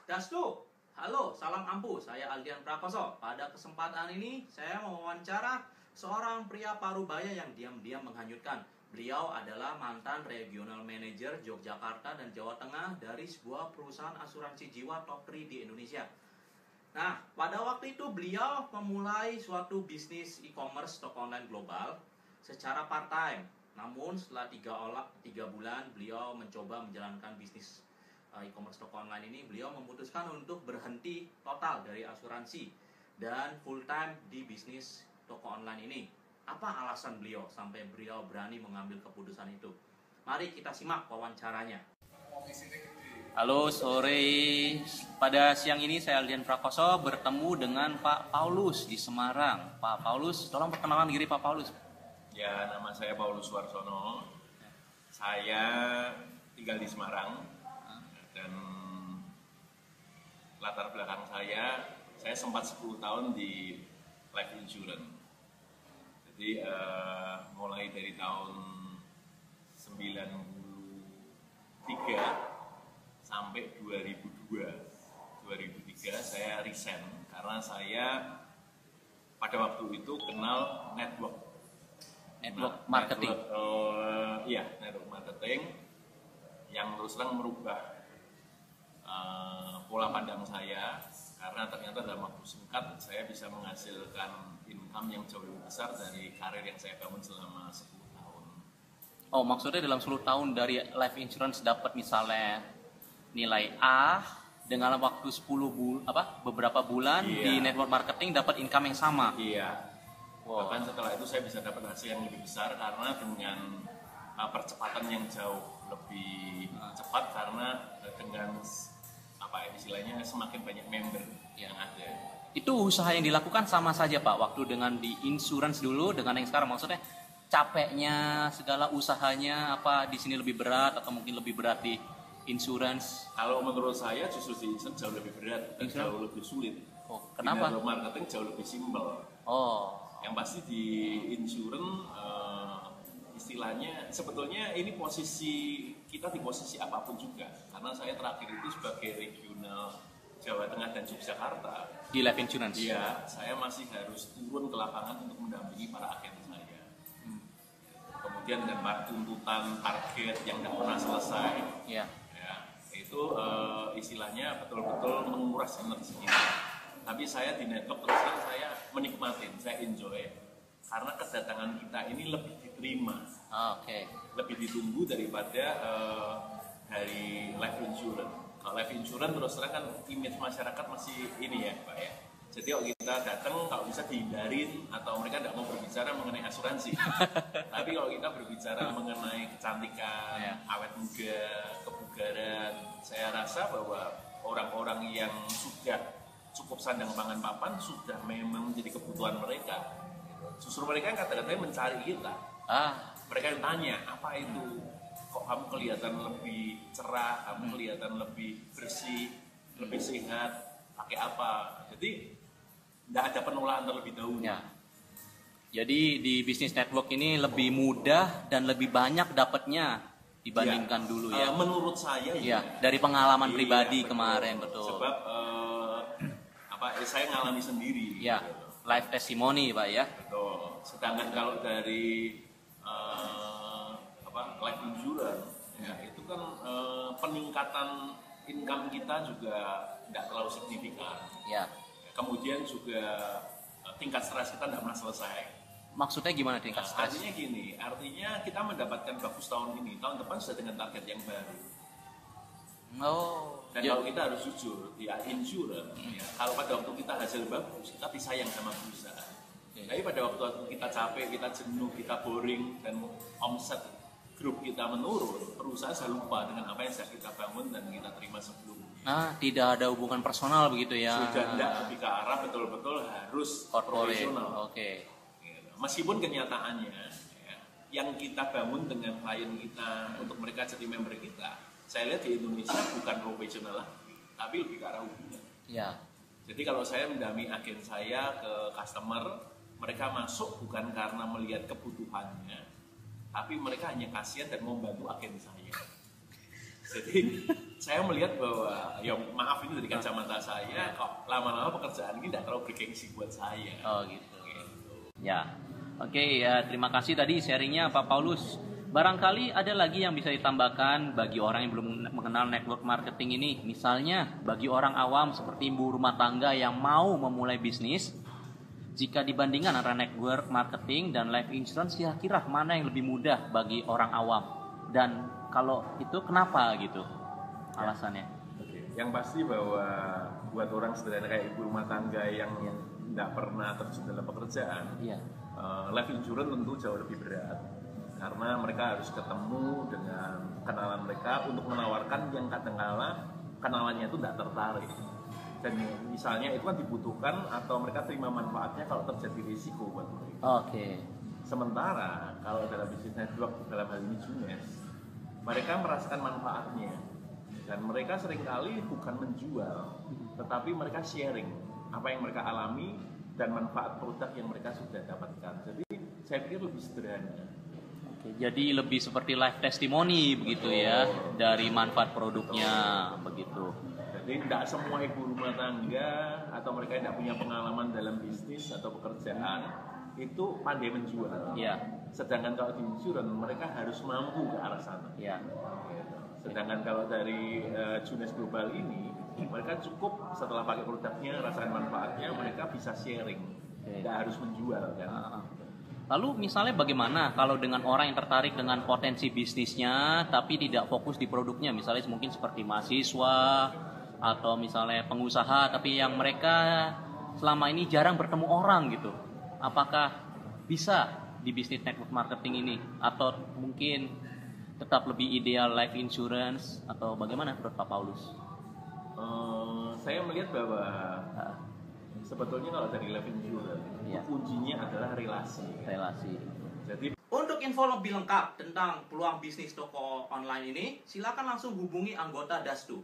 Dastu, halo, salam ampuh. Saya Aldian Prakoso. Pada kesempatan ini, saya mewawancara seorang pria parubaya yang diam-diam menghanyutkan. Beliau adalah mantan regional manager Yogyakarta dan Jawa Tengah dari sebuah perusahaan asuransi jiwa top 3 di Indonesia. Nah, pada waktu itu beliau memulai suatu bisnis e-commerce toko online global secara part-time. Namun setelah 3 bulan beliau mencoba menjalankan bisnis e-commerce toko online ini, beliau memutuskan untuk berhenti total dari asuransi dan full time di bisnis toko online ini. Apa alasan beliau sampai beliau berani mengambil keputusan itu? Mari kita simak wawancaranya. Halo, sore. Pada siang ini saya Aldian Prakoso bertemu dengan Pak Paulus di Semarang. Pak Paulus, tolong perkenalan diri Pak Paulus. Ya, nama saya Paulus Warsono. Saya tinggal di Semarang dan latar belakang saya sempat 10 tahun di life insurance. Jadi mulai dari tahun 93 sampai 2003 saya resign karena saya pada waktu itu kenal network marketing. Network marketing yang terus terang merubah pola pandang saya, karena ternyata dalam waktu singkat saya bisa menghasilkan income yang jauh lebih besar dari karir yang saya bangun selama 10 tahun. Oh, maksudnya dalam 10 tahun dari life insurance dapat misalnya nilai A, dengan waktu beberapa bulan di network marketing dapat income yang sama. Iya. Wow. Bahkan setelah itu saya bisa dapat hasil yang lebih besar karena dengan percepatan yang jauh lebih cepat, karena dengan istilahnya semakin banyak member yang ada. Itu usaha yang dilakukan sama saja Pak, waktu dengan di insurance dulu dengan yang sekarang, maksudnya capeknya segala usahanya apa di sini lebih berat atau mungkin lebih berat di insurance? Kalau menurut saya justru di insurance jauh lebih berat dan jauh lebih sulit. Oh, kenapa? Di marketing jauh lebih simpel. Oh. Yang pasti di insurance istilahnya sebetulnya ini kita di posisi apapun juga, karena saya terakhir itu sebagai regional Jawa Tengah dan Yogyakarta di life insurance. Iya, saya masih harus turun ke lapangan untuk mendampingi para agen saya. Kemudian dengan tuntutan target yang tidak pernah selesai, ya, itu istilahnya betul-betul menguras energi kita. Tapi saya di network terus terang saya menikmatin, saya enjoy. Karena kedatangan kita ini lebih diterima, lebih ditunggu daripada dari life insurance. Kalau life insurance terus terang kan image masyarakat masih ini ya Pak ya. Jadi kalau kita datang kalau bisa dihindarin atau mereka tidak mau berbicara mengenai asuransi. Tapi kalau kita berbicara mengenai kecantikan, awet muda, kebugaran, saya rasa bahwa orang-orang yang sudah cukup sandang pangan papan sudah memang menjadi kebutuhan mereka. Justru mereka yang kata-katanya mencari kita. Mereka yang tanya, apa itu? Kok kamu kelihatan lebih cerah, kamu kelihatan lebih bersih, lebih sehat, pakai apa? Jadi, tidak ada penolakan terlebih dahulu. Ya. Jadi di bisnis network ini lebih mudah dan lebih banyak dapatnya dibandingkan dulu ya. Menurut saya ya. Dari pengalaman pribadi kemarin, betul. Sebab saya ngalami sendiri. Ya. Gitu. Live testimony Pak ya. Betul. Sedangkan kalau dari life insurance ya, itu kan peningkatan income kita juga tidak terlalu signifikan. Ya. Kemudian juga tingkat stres kita tidak pernah selesai. Maksudnya gimana tingkat stres? Artinya kita mendapatkan bagus tahun ini, tahun depan sudah dengan target yang baru. Dan kalau kita harus jujur, ya insurance, ya, kalau pada waktu kita hasil bagus, kita disayang sama perusahaan. Tapi pada waktu kita capek, kita jenuh, kita boring, dan omset grup kita menurun, perusahaan sudah lupa dengan apa yang sudah kita bangun dan kita terima sebelumnya. Tidak ada hubungan personal begitu ya? Sudah tidak, lebih ke arah betul-betul harus profesional. Meskipun kenyataannya, ya, yang kita bangun dengan klien kita untuk mereka jadi member kita, saya lihat di Indonesia bukan profesional lagi, tapi lebih ke arah hubungan. Ya. Jadi kalau saya mendampingi agen saya ke customer, mereka masuk bukan karena melihat kebutuhannya, tapi mereka hanya kasihan dan mau membantu agen saya. Jadi saya melihat bahwa ya maaf ini dari kacamata saya kok lama-lama pekerjaan ini tidak terlalu bergengsi buat saya. Oh gitu. Ya, oke ya, terima kasih tadi sharingnya Pak Paulus. Barangkali ada lagi yang bisa ditambahkan bagi orang yang belum mengenal network marketing ini. Misalnya bagi orang awam seperti ibu rumah tangga yang mau memulai bisnis, jika dibandingkan antara network marketing dan life insurance, kira-kira mana yang lebih mudah bagi orang awam? Dan kalau itu kenapa gitu alasannya? Yang pasti bahwa buat orang sederhana kayak ibu rumah tangga yang nggak pernah terjun dalam pekerjaan, life insurance tentu jauh lebih berat karena mereka harus ketemu dengan kenalan mereka untuk menawarkan yang kadang-kala kenalannya itu tidak tertarik. Dan misalnya itu kan dibutuhkan atau mereka terima manfaatnya kalau terjadi risiko buat mereka. Sementara kalau dalam bisnis network, dalam hal ini Junes, mereka merasakan manfaatnya dan mereka seringkali bukan menjual, tetapi mereka sharing apa yang mereka alami dan manfaat produk yang mereka sudah dapatkan. Jadi saya pikir lebih sederhana. Jadi lebih seperti live testimoni begitu ya dari manfaat produknya begitu. Jadi tidak semua ibu rumah tangga atau mereka yang tidak punya pengalaman dalam bisnis atau pekerjaan itu pandai menjual. Sedangkan kalau di insurance mereka harus mampu ke arah sana. Sedangkan kalau dari Junes Global ini mereka cukup setelah pakai produknya rasakan manfaatnya, mereka bisa sharing, tidak harus menjual kan. Lalu misalnya bagaimana kalau dengan orang yang tertarik dengan potensi bisnisnya tapi tidak fokus di produknya, misalnya mungkin seperti mahasiswa atau misalnya pengusaha tapi yang mereka selama ini jarang bertemu orang gitu, apakah bisa di bisnis network marketing ini atau mungkin tetap lebih ideal life insurance atau bagaimana menurut Pak Paulus? Saya melihat bahwa sebetulnya kalau dari life insurance kuncinya adalah relasi. Jadi untuk info lebih lengkap tentang peluang bisnis toko online ini, silakan langsung hubungi anggota Dasdu